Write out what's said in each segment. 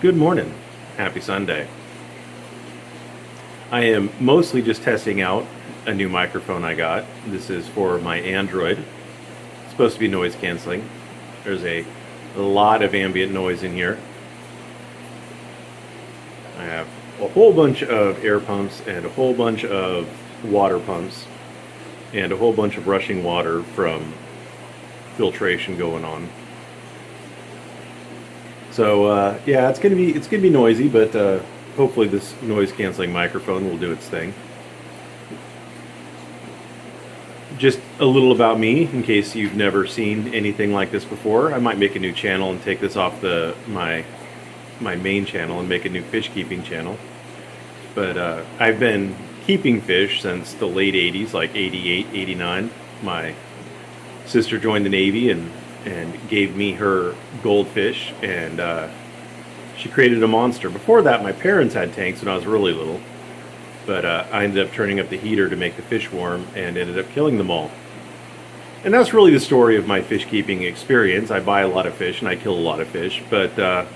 Good morning. Happy Sunday. I am mostly just testing out a new microphone I got. This is for my Android. It's supposed to be noise canceling. There's a lot of ambient noise in here. I have a whole bunch of air pumps and a whole bunch of water pumps and a whole bunch of rushing water from filtration going on. So yeah, it's gonna be noisy, but hopefully this noise canceling microphone will do its thing. Just a little about me, in case you've never seen anything like this before. I might make a new channel and take this off my main channel and make a new fish keeping channel. But I've been keeping fish since the late 80s, like 88, 89. My sister joined the Navy and gave me her goldfish, and she created a monster. Before that, my parents had tanks when I was really little, but I ended up turning up the heater to make the fish warm and ended up killing them all. And that's really the story of my fish keeping experience. I buy a lot of fish and I kill a lot of fish, but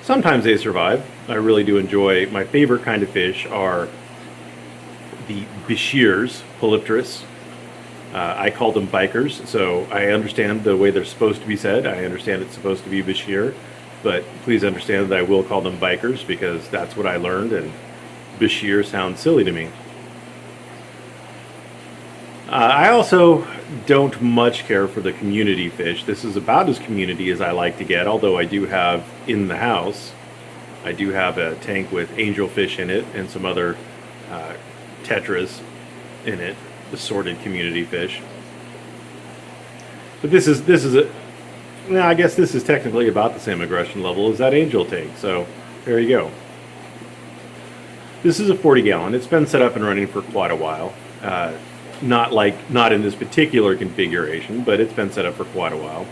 sometimes they survive. I really do enjoy. My favorite kind of fish are the Bashirs, Polypterus. I call them bikers, so I understand the way they're supposed to be said. I understand it's supposed to be Bashir, but please understand that I will call them bikers because that's what I learned, and Bashir sounds silly to me. I also don't much care for the community fish. This is about as community as I like to get, although I do have in the house, I do have a tank with angelfish in it and some other tetras in it. Assorted community fish. But this is a, well, I guess this is technically about the same aggression level as that angel tank, so there you go. This is a 40 gallon. It's been set up and running for quite a while. Not in this particular configuration, but it's been set up for quite a while.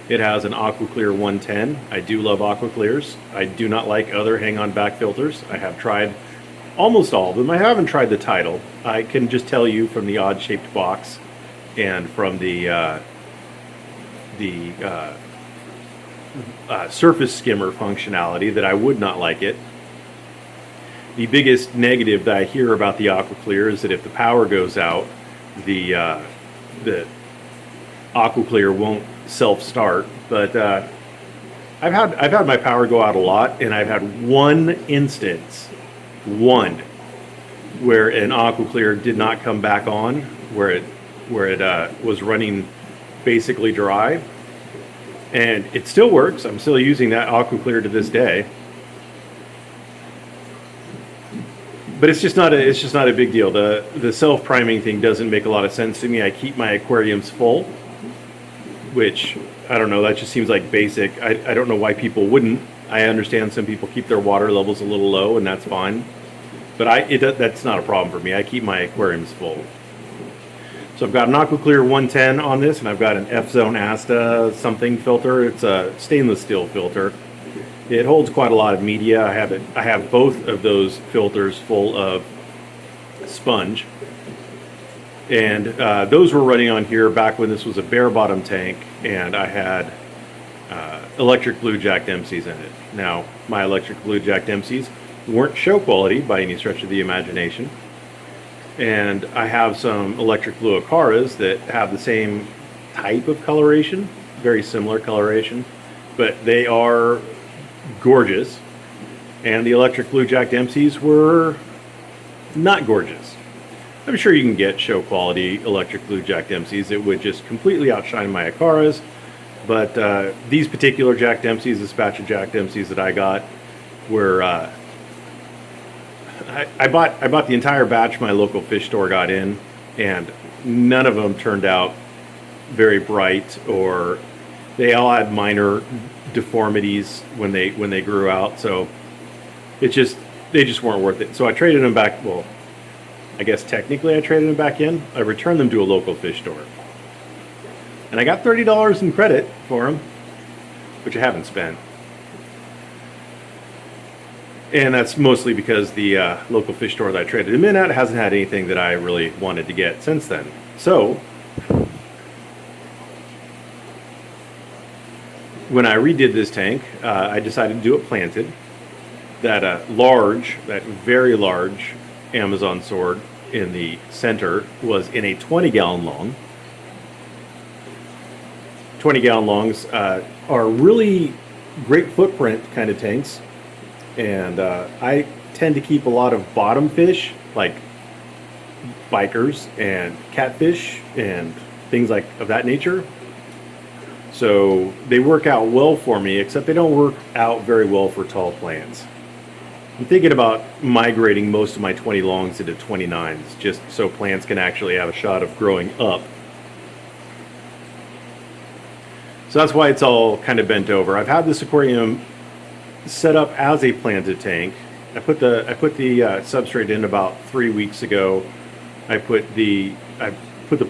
It has an AquaClear 110. I do love AquaClears. I do not like other hang-on back filters. I have tried almost all of them. I haven't tried the Tidal. I can just tell you from the odd-shaped box and from the surface skimmer functionality that I would not like it. The biggest negative that I hear about the AquaClear is that if the power goes out, the AquaClear won't self-start. But I've had my power go out a lot, and I've had one instance. Where an AquaClear did not come back on, where it was running basically dry, and it still works. I'm still using that AquaClear to this day, but it's just not a big deal. The self-priming thing doesn't make a lot of sense to me. I keep my aquariums full, which I don't know. That just seems like basic. I don't know why people wouldn't. I understand some people keep their water levels a little low, and that's fine. But that's not a problem for me. I keep my aquariums full. So I've got an AquaClear 110 on this, and I've got an F-Zone Asta something filter. It's a stainless steel filter. It holds quite a lot of media. I have both of those filters full of sponge. And those were running on here back when this was a bare bottom tank, and I had electric blue Jack Dempsey's in it. Now, my electric blue Jack Dempsey's weren't show quality by any stretch of the imagination. And I have some electric blue Acaras that have the same type of coloration, very similar coloration, but they are gorgeous. And the electric blue Jack Dempsey's were not gorgeous. I'm sure you can get show quality electric blue Jack Dempsey's. It would just completely outshine my Acaras. But these particular Jack Dempsey's, this batch of Jack Dempsey's that I got, were I bought the entire batch my local fish store got in, and none of them turned out very bright, or they all had minor deformities when they grew out. So they just weren't worth it. So I traded them back. Well, I guess technically I traded them back in. I returned them to a local fish store. And I got $30 in credit for them, which I haven't spent. And that's mostly because the local fish store that I traded them in at hasn't had anything that I really wanted to get since then. So when I redid this tank, I decided to do it planted. That that very large Amazon sword in the center was in a 20-gallon long. 20-gallon longs are really great footprint kind of tanks, and I tend to keep a lot of bottom fish like bikers and catfish and things like of that nature. So they work out well for me, except they don't work out very well for tall plants. I'm thinking about migrating most of my 20 longs into 29s, just so plants can actually have a shot of growing up. So that's why it's all kind of bent over. I've had this aquarium set up as a planted tank. I put the substrate in about 3 weeks ago. I put the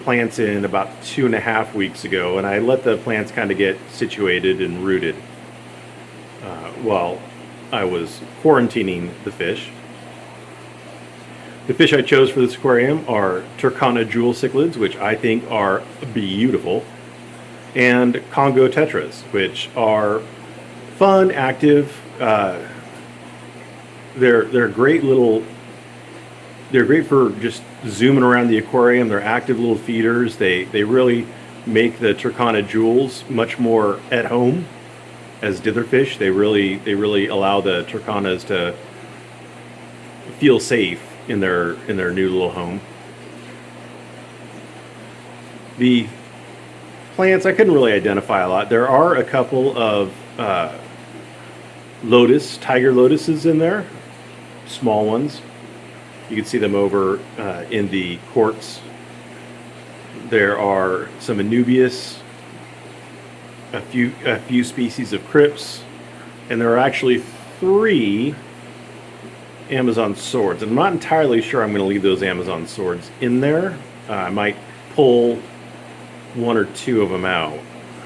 plants in about 2.5 weeks ago, and I let the plants kind of get situated and rooted while I was quarantining the fish. The fish I chose for this aquarium are Turkana Jewel Cichlids, which I think are beautiful, and Congo Tetras, which are fun, active. They're great little. They're great for just zooming around the aquarium. They're active little feeders. They really make the Turkana Jewels much more at home as ditherfish. They really allow the Turkanas to feel safe in their new little home. The plants I couldn't really identify a lot. There are a couple of tiger lotuses in there, small ones. You can see them over in the quartz. There are some Anubias, a few species of Crypts, and there are actually 3 Amazon swords. And I'm not entirely sure I'm going to leave those Amazon swords in there. I might pull 1 or 2 of them out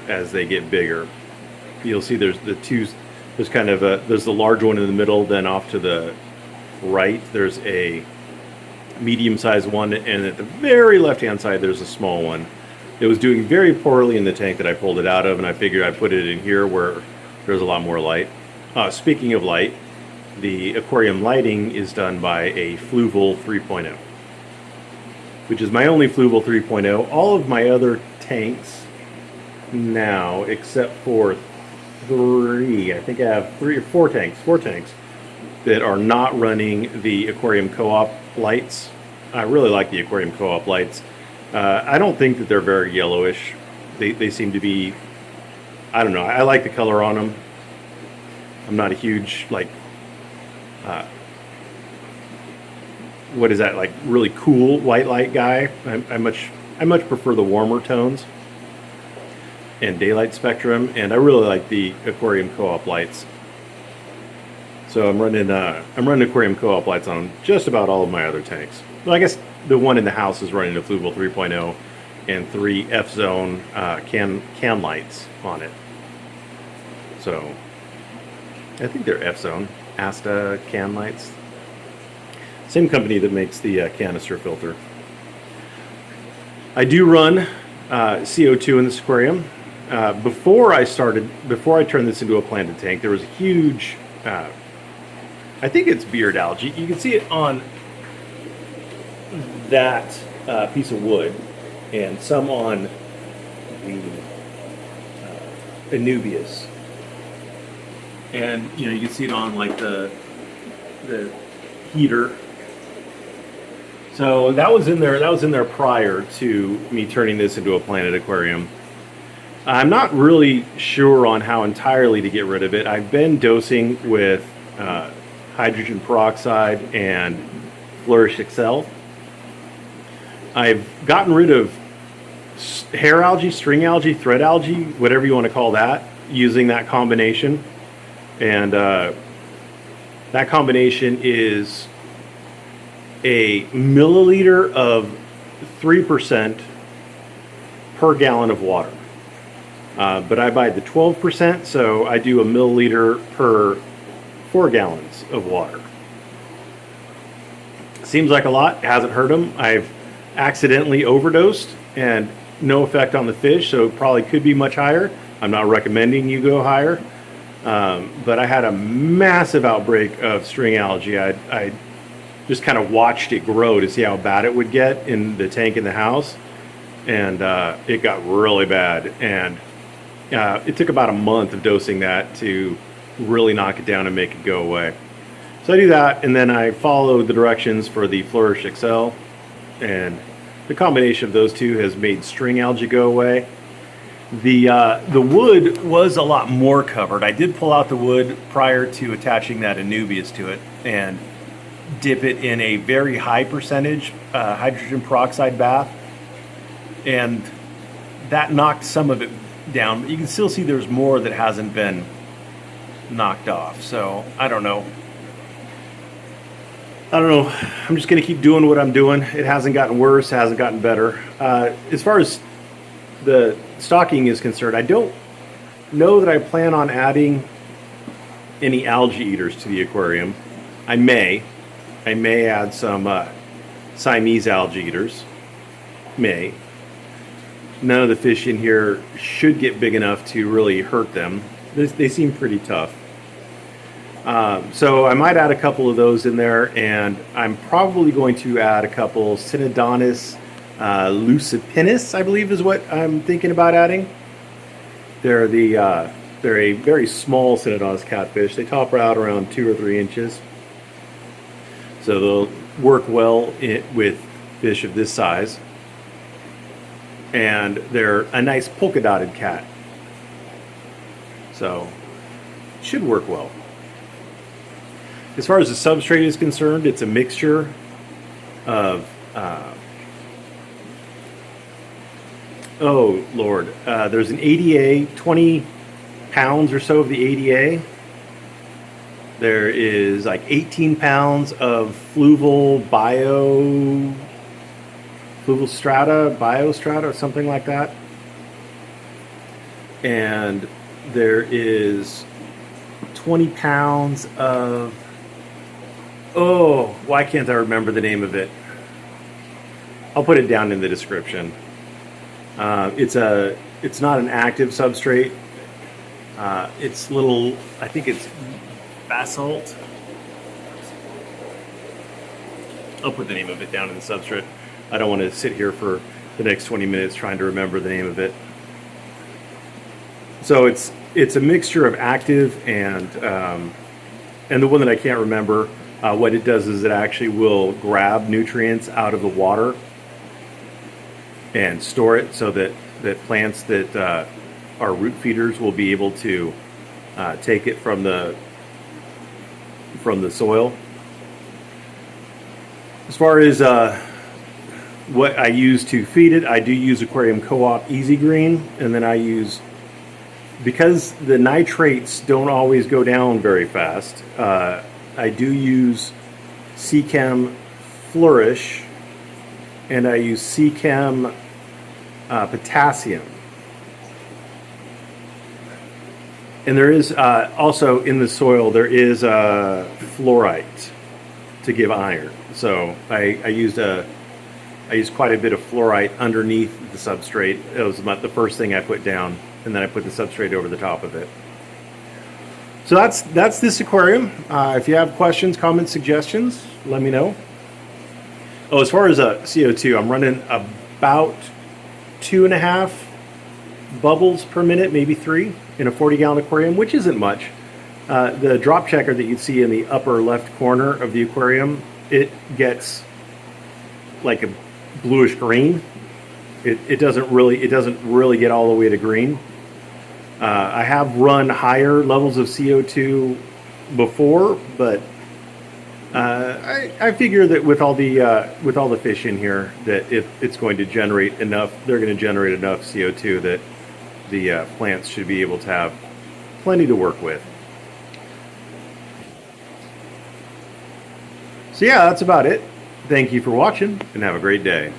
as they get bigger. You'll see there's the two. There's kind of there's the large one in the middle. Then off to the right, there's a medium-sized one, and at the very left-hand side, there's a small one. It was doing very poorly in the tank that I pulled it out of, and I figured I'd put it in here where there's a lot more light. Speaking of light, the aquarium lighting is done by a Fluval 3.0, which is my only Fluval 3.0. All of my other tanks now, except for 3, I think I have 3 or 4 tanks that are not running the Aquarium Co-op lights. I really like the Aquarium Co-op lights. I don't think that they're very yellowish. They seem to be, I don't know, I like the color on them. I'm not a huge, like, what is that, like really cool white light guy. I much prefer the warmer tones and daylight spectrum, and I really like the Aquarium Co-op lights. So I'm running Aquarium Co-op lights on just about all of my other tanks. Well, I guess the one in the house is running a Fluval 3.0 and 3 F-Zone can lights on it. So I think they're F-Zone Asta can lights. Same company that makes the canister filter. I do run CO2 in this aquarium. Before I turned this into a planted tank, there was a huge, I think it's beard algae. You can see it on that piece of wood, and some on the Anubias. And you can see it on like the heater. So that was in there. That was in there prior to me turning this into a planted aquarium. I'm not really sure on how entirely to get rid of it. I've been dosing with hydrogen peroxide and Flourish Excel. I've gotten rid of hair algae, string algae, thread algae, whatever you want to call that, using that combination. And that combination is a milliliter of 3% per gallon of water. But I buy the 12%, so I do a milliliter per 4 gallons of water. Seems like a lot. It hasn't hurt them. I've accidentally overdosed and no effect on the fish, so it probably could be much higher. I'm not recommending you go higher, but I had a massive outbreak of string algae. I just kind of watched it grow to see how bad it would get in the tank in the house, and it got really bad. And it took about a month of dosing that to really knock it down and make it go away. So I do that, and then I follow the directions for the Flourish XL, and the combination of those two has made string algae go away. The wood was a lot more covered. I did pull out the wood prior to attaching that Anubias to it and dip it in a very high percentage hydrogen peroxide bath, and that knocked some of it down. But you can still see there's more that hasn't been knocked off. So I don't know. I'm just going to keep doing what I'm doing. It hasn't gotten worse, it hasn't gotten better. As far as the stocking is concerned, I don't know that I plan on adding any algae eaters to the aquarium. I may add some Siamese algae eaters. May. None of the fish in here should get big enough to really hurt them. They seem pretty tough. So I might add a couple of those in there, and I'm probably going to add a couple Synodontis lucipinus, I believe is what I'm thinking about adding. They're a very small Synodontis catfish. They top out around 2 or 3 inches. So they'll work well with fish of this size. And they're a nice polka dotted cat. So should work well. As far as the substrate is concerned, it's a mixture of, oh Lord, there's an ADA, 20 pounds or so of the ADA. There is like 18 pounds of biostrata, biostrata, or something like that. And there is 20 pounds of, oh, why can't I remember the name of it? I'll put it down in the description. It's not an active substrate. It's little, I think it's basalt. I'll put the name of it down in the substrate. I don't want to sit here for the next 20 minutes trying to remember the name of it. So it's a mixture of active and the one that I can't remember. What it does is it actually will grab nutrients out of the water and store it so that plants that are root feeders will be able to take it from the soil. As far as what I use to feed it, I do use Aquarium Co-op Easy Green, and then I use, because the nitrates don't always go down very fast, I do use Seachem Flourish, and I use Seachem Potassium. And there is also in the soil, there is fluorite to give iron. So I used quite a bit of fluorite underneath the substrate. It was about the first thing I put down, and then I put the substrate over the top of it. So that's this aquarium. If you have questions, comments, suggestions, let me know. Oh, as far as CO2, I'm running about 2.5 bubbles per minute, maybe 3, in a 40-gallon aquarium, which isn't much. The drop checker that you see in the upper left corner of the aquarium, it gets like a bluish green. It doesn't really get all the way to green. I have run higher levels of CO2 before, but I figure that with all the fish in here, that it's going to generate enough. They're going to generate enough CO2 that the plants should be able to have plenty to work with. So yeah, that's about it. Thank you for watching, and have a great day.